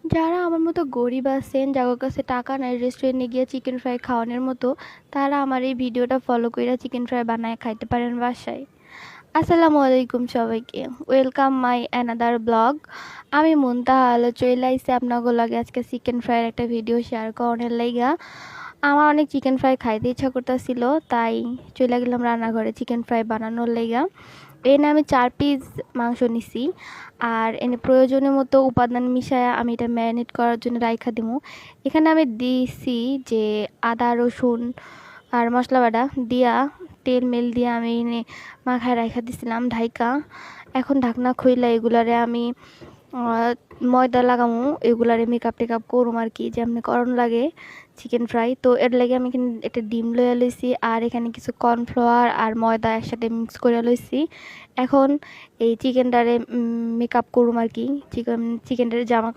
যারা আমার মতো গরিব আছেন, যাদের কাছে টাকা নাই রেস্টুরেন্টে গিয়ে চিকেন ফ্রাই খাওয়ানোর মতো, তারা আমার এই ভিডিওটা ফলো কইরা চিকেন ফ্রাই বানায় খাইতে পারেন বাসায়। আসসালামু আলাইকুম সবাইকে। Welcome my another blog. আমি মুনতাহা আলো চইলা আইছি আপনাগো লগে আজকে চিকেন ফ্রাইয়ের একটা ভিডিও শেয়ার করনের লাইগা। আমার অনেক চিকেন ফ্রাই খাইতে ইচ্ছা করতেছিল, তাই চইলা গেলাম রান্নাঘরে চিকেন ফ্রাই বানানোর লাইগা। এনে আমি 4 পিস মাংস নিছি, আর এনে প্রয়োজনীয় মতো উপাদান মিশায়া আমি এটা ম্যারিনেট করার জন্য রাইখা দিমু। এখানে আমি দিছি যে আদা রসুন আর মশলা বাটা দিয়া তেল মেল দিয়ে আমি এনে মাখায় রাইখা দিছিলাম ঢাইকা। এখন ঢাকনা খুইলা এগুলারে আমি ময়দা লাগামু, এগুলারে মেকআপ টেকআপ করুম আর কি, যেমনি করণ লাগে চিকেন ফ্রাই। তো এর লাগে আমি এখানে একটা ডিম লইয়া লইছি, আর এখানে কিছু কর্নফ্লাওয়ার আর ময়দা একসাথে মিক্স করে লইছি। এখন এই চিকেনটারে মেকআপ করুম আর কি, চিকেনটারে জামা কাপড়